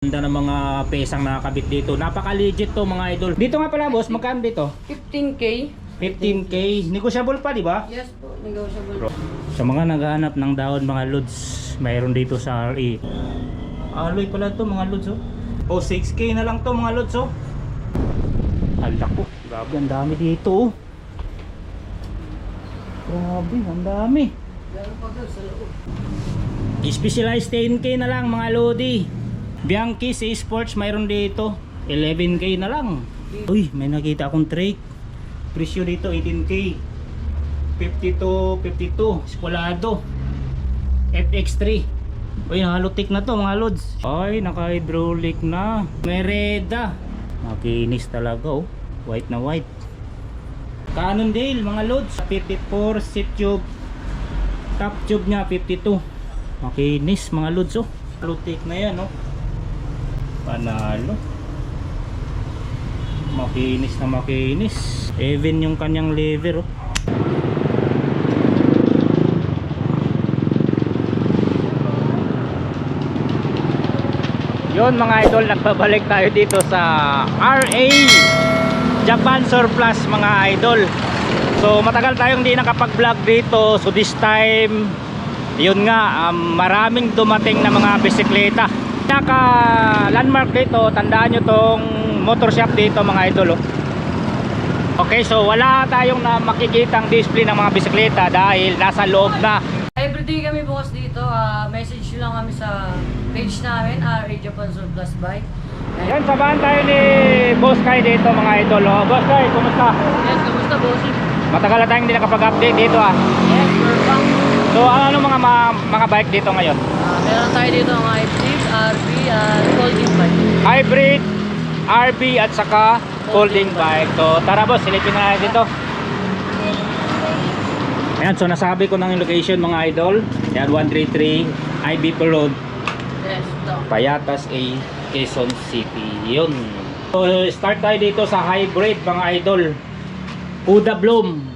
Ganda ng mga pesang nakakabit dito. Napaka-legit to mga idol. Dito nga pala boss, magkano dito? 15K. 15K. Negotiable pa, di ba? Yes po, negotiable. Sa mga naghahanap ng dahon mga lods, mayroon dito sa RE. Alloy pala to mga lods oh. O 6K na lang to mga lods oh. Hala ko, grabe ang dami dito oh. Grabe, ang dami. Meron pa doon sa loob. Specialized 10K na lang mga lodi. Bianchi Sea Sports mayroon dito 11K na lang. Uy, may nakita akong trade. Presyo dito 18K. 52 Spolado FX3. Uy, halotik na to mga lods. Ay, naka-hydraulic na. Mereda. Makinis talaga oh. White na white. Cannondale mga lods. 54 seat tube. Top tube nya 52. Makinis mga lods oh. Halotik na yan oh. Panalo. Makinis na makinis. Even yung kanyang lever oh. Yun mga idol, nagbabalik tayo dito sa RA Japan Surplus mga idol. So matagal tayong hindi nakapag-vlog dito. So this time, yun nga, maraming dumating na mga bisikleta. Naka landmark dito, tandaan nyo tong motor shop dito mga idol oh. Okay, so wala tayong na makikitang display ng mga bisikleta dahil nasa loob na. Everyday kami bukas dito, message nyo lang kami sa page namin, RA Japan Surplus Bike. Yan, sabahan tayo ni Boss Kai dito mga idol oh. Boss Kai, kumusta? Yes, kamusta bossing? Matagal na tayong hindi nakapag-update dito ah. Yes, we're back. So ano mga bike dito ngayon? Meron tayo dito ang hybrid, RB, folding bike. Hybrid, RB at saka folding bike. So tara boss, silipin na natin dito. Ayan, so nasabi ko ng location mga idol. Ayan, 133 IBP Road, Yes, ito. Payatas A, Quezon City. Yun. So start tayo dito sa hybrid mga idol. Kuda Bloom.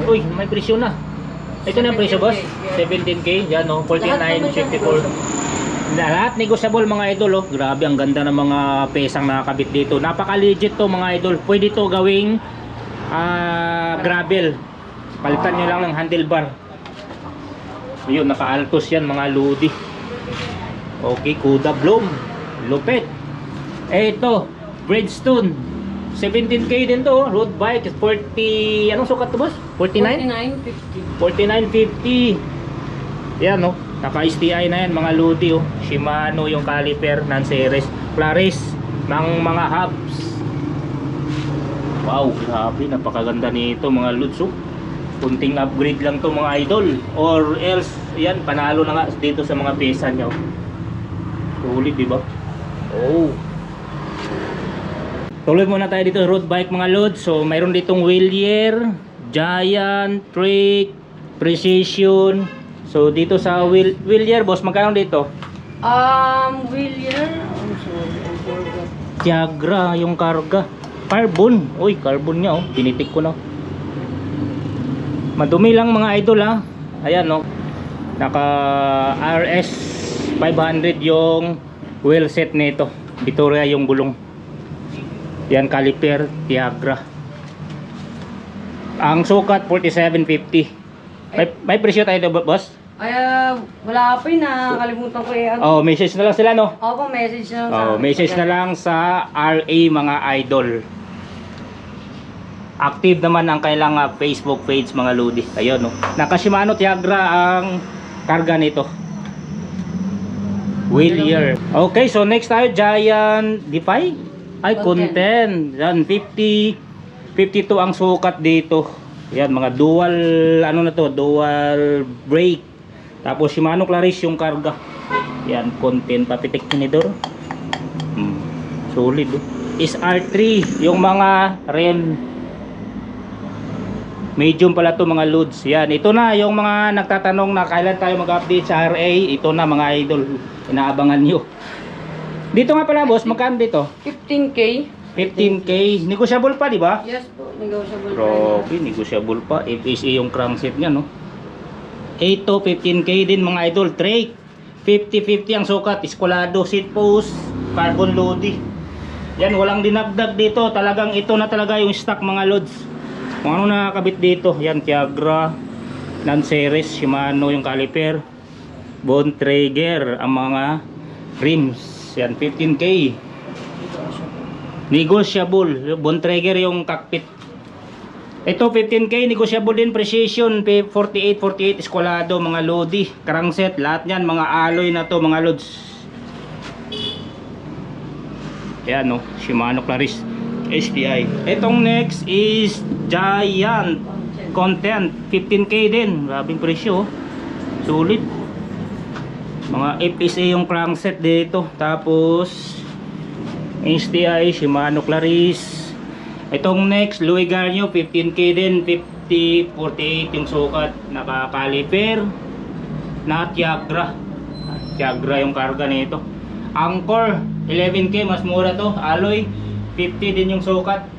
Uy, may presyo na. Ito na ang presyo boss. 17K. Yan o, 49.54. Lahat negotiable mga idol oh. Grabe, ang ganda ng mga pesang nakakabit dito. Napaka-legit to mga idol. Pwede to gawing gravel. Palitan nyo lang ng handlebar. Yun, naka-altos yan mga lodi. Okay, Kuda Bloom. Lupit. Ito, Bridgestone. 17K din to, road bike, 40, anong sukat to boss? 49? 49.50. 49.50. Yan no, naka-STI na yan mga lodi oh. Shimano yung caliper, non-series. Polaris ng mga hubs. Wow, grabe, napakaganda nito mga lods oh. Kunting upgrade lang to mga idol. Or else, yan, panalo na nga dito sa mga pesa nyo. Sulit diba? Oh. Tuloy muna tayo dito road bike mga lods. So mayroon ditong Willier, Giant, Trick, Precision. So dito sa Willier boss, magkano dito? Willier, I'm sorry, I forgot. Tiagra yung karga. Carbon. Uy, carbon niya oh. Tinitik ko na. Madumi lang mga idol ha. Ayan no. Naka RS 500 yung wheel set nito. Victoria yung gulong. Yan, caliper, Tiagra. Ang sukat 47.50. May presyo tayo dito, boss? Ay, wala pa yun, nakakalimutan ko eh. Oh, message na lang sila no. Opo, message na lang sa... Oh, message na lang sa RA mga idol. Active naman ang kailang Facebook page mga lodi. Ayun no. Naka Shimano Tiagra ang karga nito. Willier. Okay, so next tayo Giant Defy. Ay, content. Yan, 52 ang sukat dito. Yan, mga dual, ano na to, dual brake. Tapos Shimano Claris yung karga. Yan, content, papitik tinidor. Solid. Is R3, yung mga rim. Medium pala to mga loads. Yan, ito na yung mga nagtatanong na kailan tayo mag-update sa RA. Ito na mga idol, inaabangan nyo. Dito nga pala boss, magkano dito? 15K. 15K. Negotiable pa, di ba? Yes po, negotiable. Grabe, negotiable pa. FSA yung crankset niya, no? Ito, 15K din mga idol. Trake. 50-50 ang sukat, eskwalado, seat post, carbon lodi. Yan, walang dinagdag dito. Talagang ito na talaga yung stock mga lods. Kung ano nakakabit dito, yan, Tiagra, non-series, Shimano yung caliper, Bontrager, ang mga rims. Yan, 15K. Negotiable. Bontrager yung cockpit. Ito 15K, negotiable din, precision 48 eskwalado, mga lodi, crankset, lahat yan, mga alloy na to mga lods. Yan no, Shimano Claris STI. Itong next is Giant Content, 15K din, grabing presyo, sulit. Mga FSA yung crankset dito, tapos STI, Shimano Claris. Itong next, Louis Garnio, 15K din, 50-48 yung sukat, naka-caliper, na Tiagra. Tiagra yung karga nito. Angkor, 11K, mas mura to, alloy, 50 din yung sukat.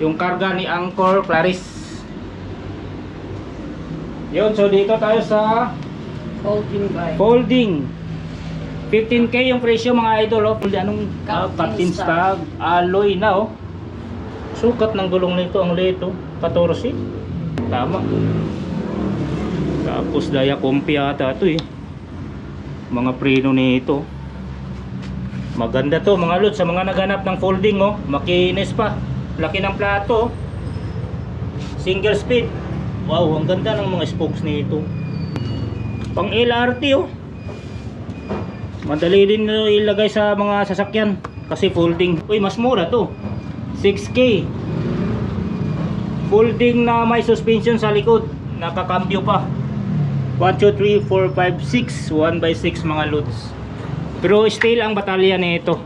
Yung karga ni Angkor Claris. Yun, so dito tayo sa Folding bike. folding. 15K yung presyo mga idol, oh. Anong Captain Captain Stag, alloy na oh. Sukat ng gulong nito ang lito, 14. Tama. Tapos daya kompi ata ito eh. Mga preno nito. Maganda to mga lods sa mga naghanap ng folding oh. Makinis pa. Laki ng plato oh. Single speed. Wow, ang ganda ng mga spokes nito. Pang LRT oh. Madali din ilagay sa mga sasakyan kasi folding. Uy, mas mura to. 6K. Folding na may suspension sa likod, nakakambyo pa. 1, 2, 3, 4, 5, 6 1x6 mga loads. Pero steel ang batalya nito.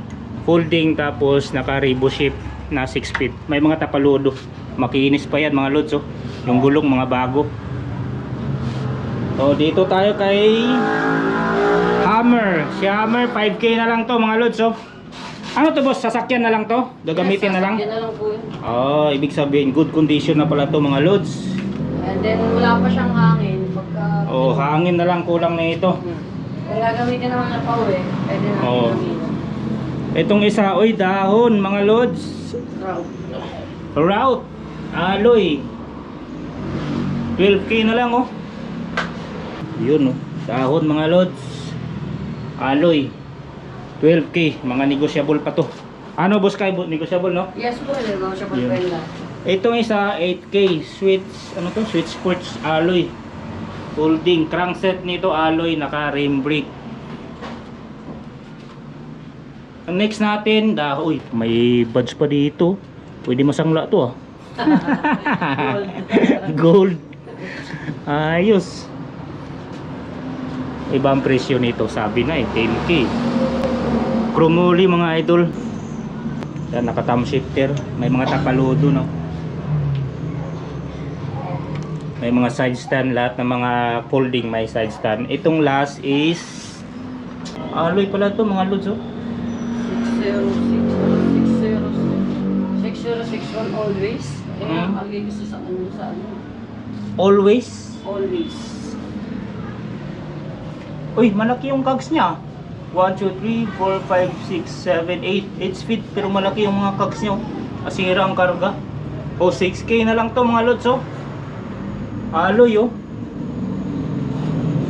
Folding tapos naka rebo shape na 6 feet. May mga tapaludo. Makinis pa yan mga loads oh. Yung gulong mga bago. So dito tayo kay Hammer. Si Hammer 5K na lang to mga loads oh. Ano to boss? Sasakyan na lang to? Gagamitin na lang? Sasakyan na lang po yun. Oh, ibig sabihin good condition na pala to mga loads. And then wala pa siyang hangin. Pagka... Oh, hangin na lang kulang na ito. Kung gagamitin naman na pauwi, pwede na Oo. gamitin. Itong isa, oy, dahon mga loads. Route. Route, alloy. 12K na lang oh. Yun oh, dahon mga loads. Alloy. 12K, mga negotiable pa to. Ano boss kay negotiable no? Yes po, negotiable Yun. yeah. Itong isa 8K, switch ano to? Switch sports alloy. Folding crankset nito alloy, naka rim brake. Ang next natin, uy, may badge pa dito. Pwede masangla to ah. Gold. Ayos. Ibang presyo nito, sabi na eh, 10K. Chromoli mga idol. Yan, naka thumb shifter. May mga tapaludo no. May mga side stand, lahat ng mga folding may side stand. Itong last is alloy pala to mga lods oh. 6061 always. Lagi gusto sa ano. Always. Always. Uy, malaki yung cogs niya. 1, 2, 3, 4, 5, 6, 7, 8 8 feet, pero malaki yung mga cogs niya. Asira ang karga. O 6K na lang to mga lods oh. Alloy oh.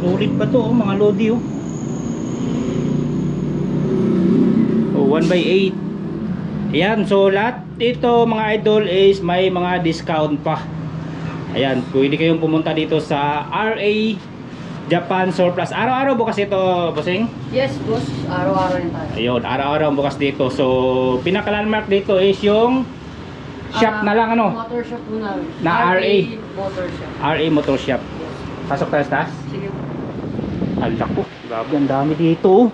Sulit pa to oh, mga lodi oh. O 1/8. Ayan, so lahat ito mga idol is may mga discount pa. Ayan, pwede kayong pumunta dito sa RA Japan Surplus. Araw-araw bukas ito, bossing? Yes, boss. Araw-araw rin tayo. Ayun, araw-araw bukas dito. So, pinaka-landmark dito is yung shop na lang ano? Motor shop po namin. Na RA. Motor shop. RA Motor Shop. Yes. Pasok tayo sa taas. Sige po. Alak ko, grabe ang dami dito oh.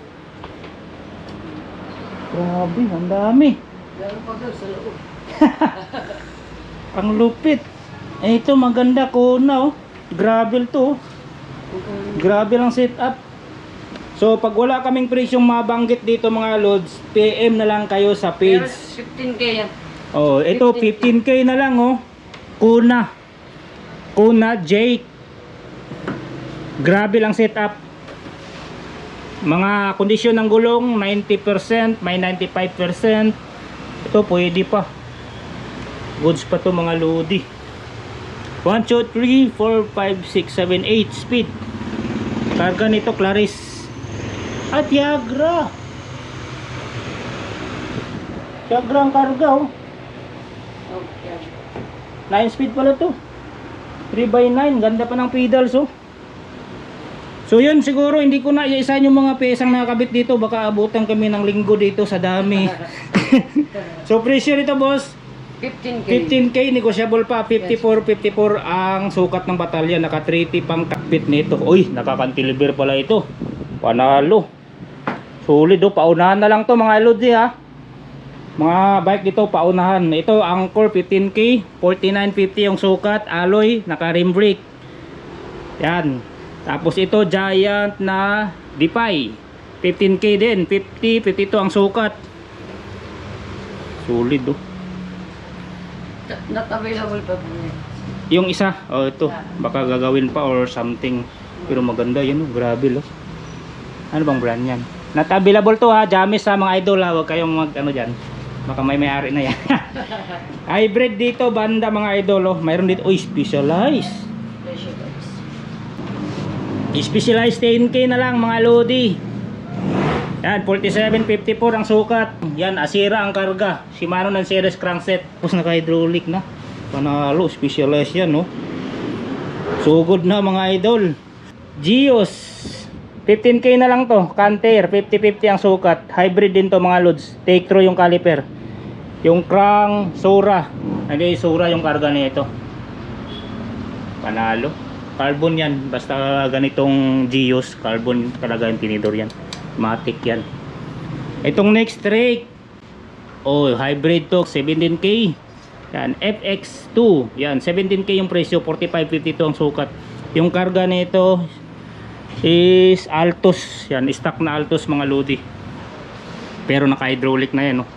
Grabe, ang dami. Meron pa doon sa loob. Ang lupit. Eh, ito maganda ko na oh. Gravel to oh. Grabe lang setup. So pag wala kaming presyong mabanggit dito mga lods, PM na lang kayo sa Pero page. 15K yan. Oh, ito 15K na lang oh. Kuna Jake. Grabe lang setup. Mga kondisyon ng gulong 90%, may 95%. Ito pwede pa. Goods pa to mga lodi. 1, 2, 3, 4, 5, 6, 7, 8 speed. Karga nito Claris at Tiagra. Tiagra ang karga oh. 9 speed pala to. 3x9, ganda pa ng pedals oh. So yun, siguro hindi ko na iisahin yung mga pesang nakakabit dito. Baka abutan kami ng linggo dito sa dami. So presyo nito boss 15k, negotiable pa. 54 ang sukat ng batalya. Naka 3T pang cockpit nito. Uy, naka-cantilever pala ito. Panalo. Solid oh, paunahan na lang to mga lodi ha. Mga bike dito paunahan. Ito Angkor 15k, 4950 yung sukat, alloy, naka rim brake. Yan. Tapos ito Giant na Defy 15k din, 52 ang sukat. Solid oh. Not available pa po niya. Yung isa, oh ito, baka gagawin pa or something. Pero maganda yan oh, grabe oh. Ano bang brand yan? Not available to ha, Jamis sa mga idol ha, huwag kayong mag ano dyan. Baka may may-ari na yan. Hybrid dito, banda mga idol oh. Mayroon dito, oh Specialized. Specialized 10k na lang mga lodi. Yan, 4754 ang sukat. Yan, Asira ang karga. Shimano ng series crankset. Tapos naka-hydraulic na. Panalo, specialized yan no. So good na mga idol. Gios 15k na lang to. Canter 50-50 ang sukat. Hybrid din to mga lods. Take through yung caliper. Yung crank Sura. Hindi Sura yung karga nito. Panalo. Carbon yan, basta ganitong Gios, carbon talaga yung tinidor yan. Matic yan. Itong next rake, oh hybrid to, 17k. Yan, FX2, yan 17k yung presyo, 4552 ang sukat. Yung karga nito is Altos, yan stock na Altos mga lodi. Pero naka hydraulic na yan no.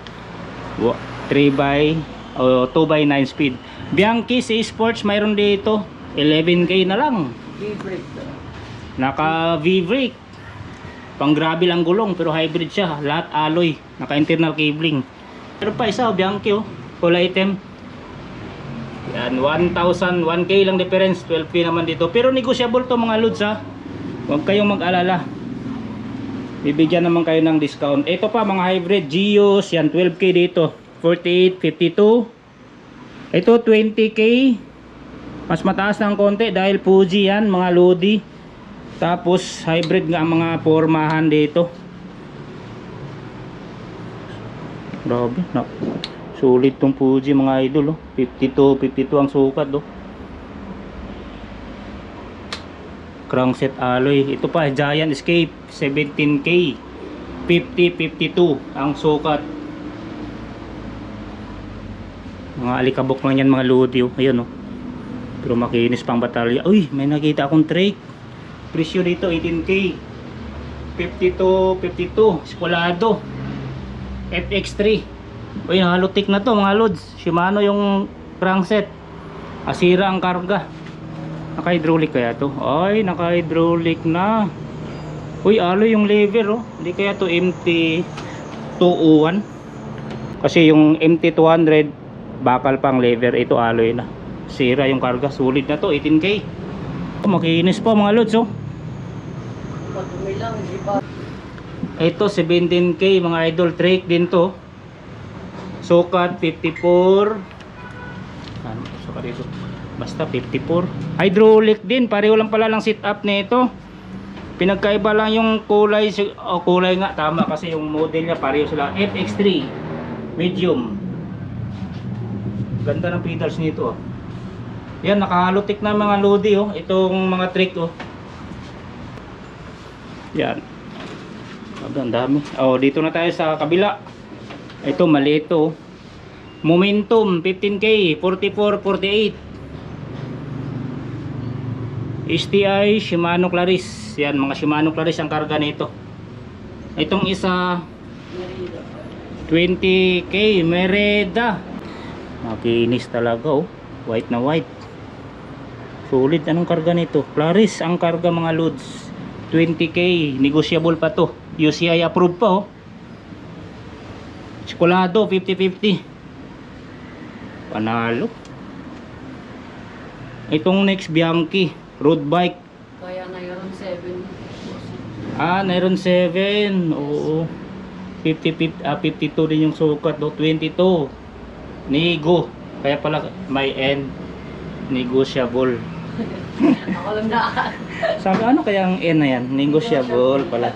2x9 speed. Bianchi si Sports mayroon dito 11k na lang. V-brake to. Naka V-brake. Pang grabe lang gulong pero hybrid siya. Lahat alloy. Naka internal cabling. Pero pa isa, Bianchi oh. Full item. Yan, 1,000, 1k lang difference. 12k naman dito. Pero negotiable to mga lods ha. Huwag kayong mag-alala. Bibigyan naman kayo ng discount. Ito pa mga hybrid. Gios. Yan, 12k dito. 48, 52. Ito 20k. Mas mataas ng konti dahil Fuji yan mga lodi. Tapos hybrid nga ang mga pormahan dito. Grabe na. Sulit tong Fuji mga idol oh. 52 ang sukat oh. Crankset alloy. Ito pa Giant Escape 17k. 50-52 ang sukat. Mga alikabok lang yan mga lodi oh. Ayun oh. Pero makinis pang batalya. Uy, may nakita akong trake. Presyo dito 18k. 52 Escolado FX3. Uy, halotik na to mga lods. Shimano yung crankset. Asira ang karga. Naka hydraulic kaya to? Ay, naka hydraulic na. Uy, alloy yung lever oh. Hindi kaya to MT201. Kasi yung MT200 bakal pang lever. Ito alloy na. Sira yung karga, sulit na to, 18k. Makinis po mga lods oh. Pagdumi lang, di ba? Ito 17k mga idol, trake din to. Sukat 54. Ano, sukat dito. Basta 54. Hydraulic din, pareho lang pala lang sit up nito. Pinagkaiba lang yung kulay, kulay nga tama kasi yung model niya pareho sila. FX3 medium. Ganda ng pedals nito oh. Yan, nakahalotik na mga lodi oh. Itong mga trick oh. Yan. Ang dami. Oh, dito na tayo sa kabila. Ito maliit to oh. Momentum 15k, 44, 48. STI Shimano Claris. Yan, mga Shimano Claris ang karga nito. Itong isa 20k Merida. Makinis talaga oh. White na white. Solid. Anong karga nito? Claris ang karga mga loads. 20k. Negotiable pa to. UCI approved pa oh. Chocolado 50-50. Panalo. Itong next Bianchi road bike. Kaya Nairon 7. Nairon 7. Oo. 52 din yung sukat do. 22. Nego. Kaya pala may end. Negotiable. Ako lang na. Sabi ano kaya ang N na yan? Negotiable pala.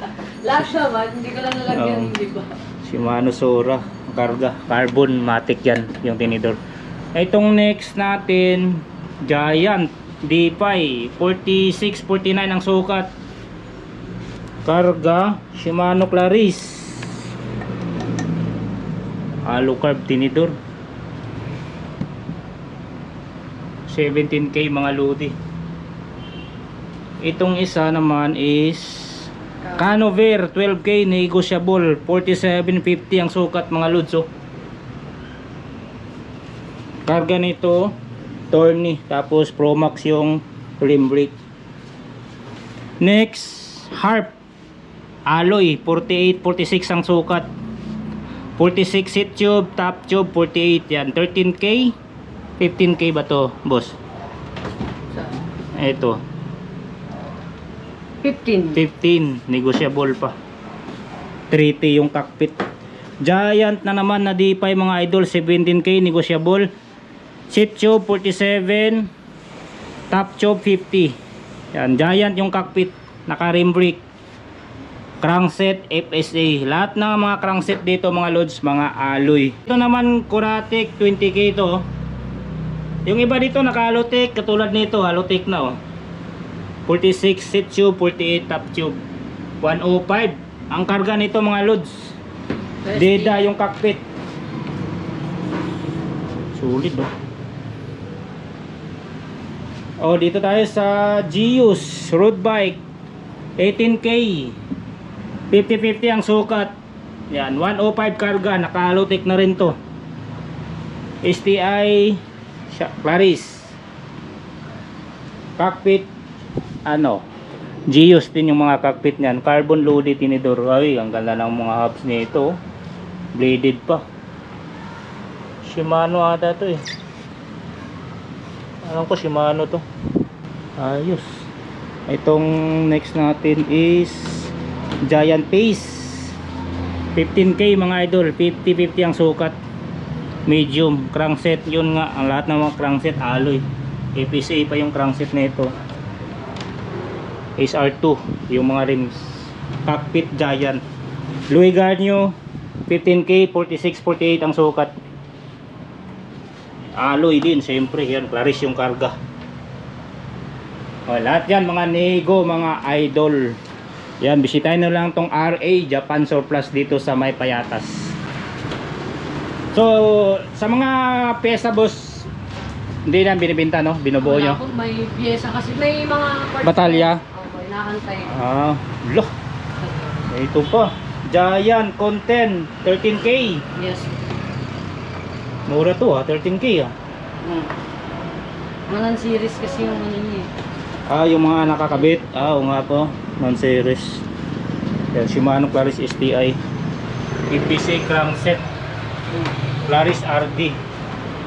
Lahat naman, hindi ko lang nalagyan, Oo. di ba? Shimano Sora. Karga. Carbon matic yan. Yung tinidor. Itong next natin Giant D5 46-49 ang sukat. Karga Shimano Claris. Alucarb tinidor. 17k mga lodi. Itong isa naman is Canover 12k negotiable 47.50 ang sukat mga lods oh. Karga nito Torney tapos Promax yung rim brake. Next Harp Alloy 48-46 ang sukat. 46 seat tube, top tube 48 yan. 13k 15k ba to boss? Ito 15. negotiable pa. 3T yung cockpit. Giant na naman na D5 mga idol 17k negotiable. Seat tube 47, top tube 50. Yan, Giant yung cockpit, naka rim brake. Crankset FSA. Lahat ng mga crankset dito mga loads, mga alloy. Ito naman Coratec 20k to. Yung iba dito naka Halotech, katulad nito Halotech na oh. 46 seat tube, 48 top tube. 105 ang karga nito mga loads. Deda yung cockpit. Sulit oh. Oh, dito tayo sa Gius road bike 18k 50-50 ang sukat. Yan, 105 karga, naka Halotech na rin to. STI Claris. Cockpit Gius din yung mga cockpit niyan. Carbon loaded tinidor. Ay, ang ganda ng mga hubs nito. Bladed pa. Shimano ata to eh. Alam ko Shimano to. Ayos. Itong next natin is Giant Pace 15k mga idol. 50-50 ang sukat. Medium crankset, yun nga ang lahat ng mga crankset alloy. FSA pa yung crankset nito. SR2 yung mga rims. Cockpit Giant. Louis Garnio 15k 46-48 ang sukat. Alloy din siyempre yan. Claris yung karga. O, lahat yan mga nego mga idol. Yan, bisitahin nyo lang tong RA Japan Surplus dito sa May Payatas. So, sa mga pyesa boss, hindi na binibenta no? Binubuo nyo? May pyesa kasi may mga Batalya? may nakantay. Loh. Ito pa. Giant Content 13k. Yes. Mura to 13k Mga series kasi yung ano niya yung mga nakakabit. Oo nga po. Non-series. Yan, Shimano Claris STI. PPC crankset. Claris RD.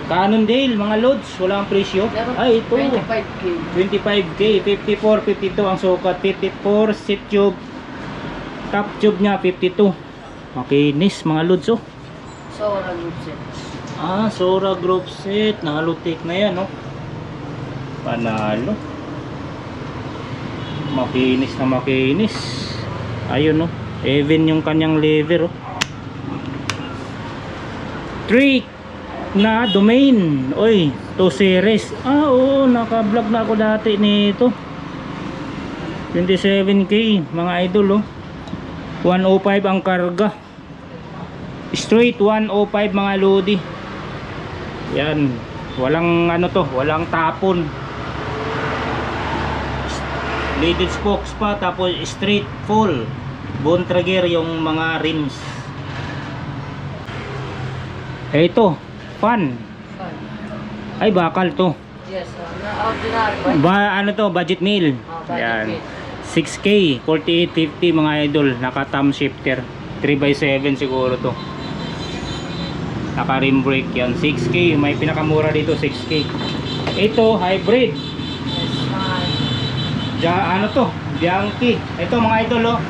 Cannondale mga loads, wala ang presyo. Ay ito 25k. 25k, 54, 52 ang sukat. 54 seat tube. Top tube nya 52. Makinis mga loads oh. Sora group set. Sora group set. Halotech na yan oh. Panalo. Makinis na makinis. Ayun oh. Even yung kanyang lever oh. 3 na domain. Oy, 2 series. Oo, naka-vlog na ako dati nito. 27k mga idol oh. 105 ang karga. Straight 105 mga lodi. Yan, walang ano to, walang tapon. Bladed spokes pa, tapos straight full. Bone trigger yung mga rims. Ito, fan. Ay, bakal to. Yes, ordinary bike. Ano to, budget meal. Budget yan. meal. 6K, 4850 mga idol. Naka thumb shifter, 3x7 siguro to. Naka rim brake yan, 6K. May pinakamura dito, 6K. Ito hybrid, Yes, ano to, Bianchi. Ito mga idol, oh,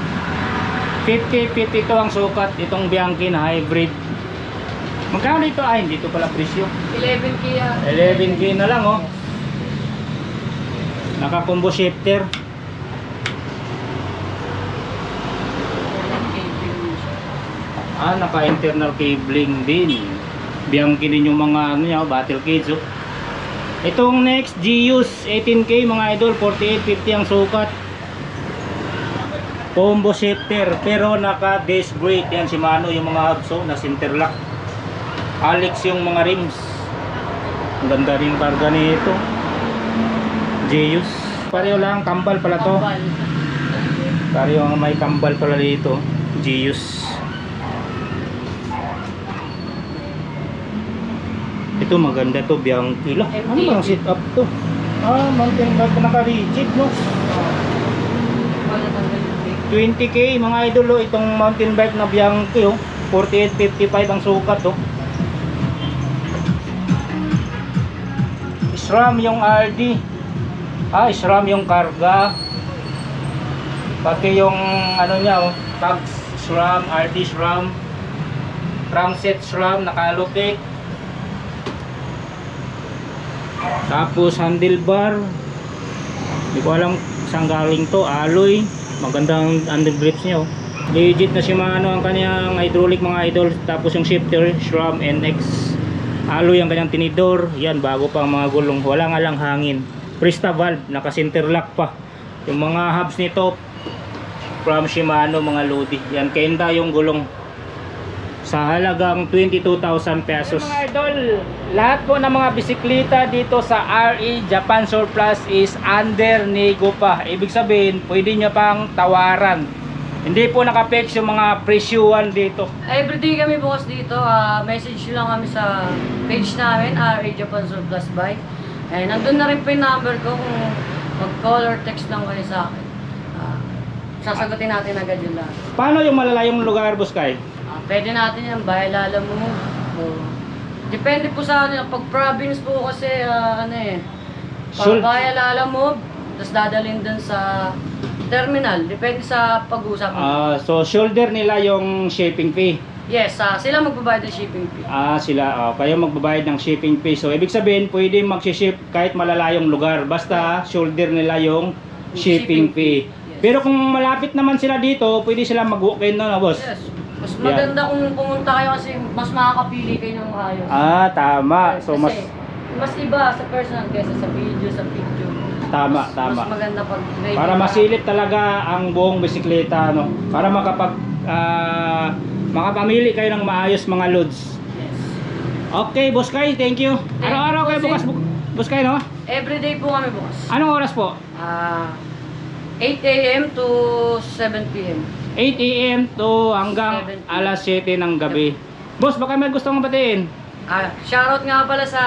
50-52 ang sukat itong Bianchi na hybrid. Magkano dito? Ay, hindi to pala presyo. 11K yan. 11K na lang, oh. Naka combo shifter. 11K din siya. Naka internal cabling din. Bianchi din yung mga ano niya, battle cage, oh. Itong next Gius 18K mga idol, 4850 ang sukat. Combo shifter pero naka disc brake yan, Shimano yung mga hubs, oh, na sinterlock. Alex yung mga rims. Ang ganda rin karga nito. Gius. Pareho lang kambal pala to. Kambal. Pareho ang may kambal pala dito. Gius. Ito maganda to, Bianchi lah. Ano bang sit up to? Mountain bike na naka-rigid, no? Wala tanggal yung brake. 20K mga idol, oh, itong mountain bike na Bianchi, oh. 4855 ang sukat, oh. SRAM yung RD. SRAM yung karga. Pati yung ano niya, oh, tags SRAM, RD SRAM. Crankset SRAM, nakalupik. Tapos handlebar, hindi ko alam saan galing to, alloy. Magandang under grips niya, oh. Legit na Shimano ang kanyang hydraulic mga idol. Tapos yung shifter SRAM NX, alloy ang kanyang tinidor. Yan, bago pa ang mga gulong, wala nga lang hangin. Presta valve, naka sinterlock pa. Yung mga hubs nito from Shimano, mga Lodi. Yan, kenda yung gulong sa halagang 22,000 pesos. Mga idol, lahat po ng mga bisikleta dito sa RE Japan Surplus is under nego pa. Ibig sabihin, pwede nyo pang tawaran. Hindi po nakapix yung mga presyuhan dito. Everyday kami bukas dito, message lang kami sa page namin, RA Japan Surplus Bike. Eh, nandun na rin po yung number ko, kung mag-call or text lang kayo sa akin. Sasagutin natin agad yun lang. Paano yung malalayong lugar, Buskay? Pwede natin yan, Bayalala mo. Depende po sa atin, pag province po kasi, Sul- Bayalala mo, tapos dadalhin dun sa terminal. Depende sa pag-uusap. So shoulder nila yung shipping fee. Yes, sila magbabayad ng shipping fee. Sila, kayo magbabayad ng shipping fee. So ibig sabihin, pwede mag-ship kahit malalayong lugar. Basta shoulder nila yung shipping fee. Yes. Pero kung malapit naman sila dito, pwede sila mag-walk-in na, boss. Yes. Mas maganda kung pumunta kayo kasi mas makakapili kayo ng maayos. Tama. So Kasi mas iba sa personal kaysa sa video, sa picture. Tama. Mas maganda pag Para masilip talaga ang buong bisikleta, no? Para makapamili kayo ng maayos mga loads. Yes. Okay, Boss Kai, thank you. Araw-araw kayo bukas, Boss Kai, no? Everyday po kami bukas. Anong oras po? 8 a.m. to 7 p.m. 8 a.m. to hanggang 7 p.m. alas 7 ng gabi. Boss, baka may gusto mong batiin? Shoutout nga pala sa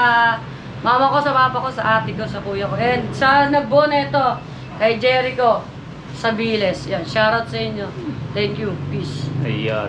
mama ko, sa papa ko, sa ate ko, sa kuya ko. And sa nagbuo na ito, kay Jericho Sabiles. Yan, shoutout sa inyo. Thank you. Peace. Ayan.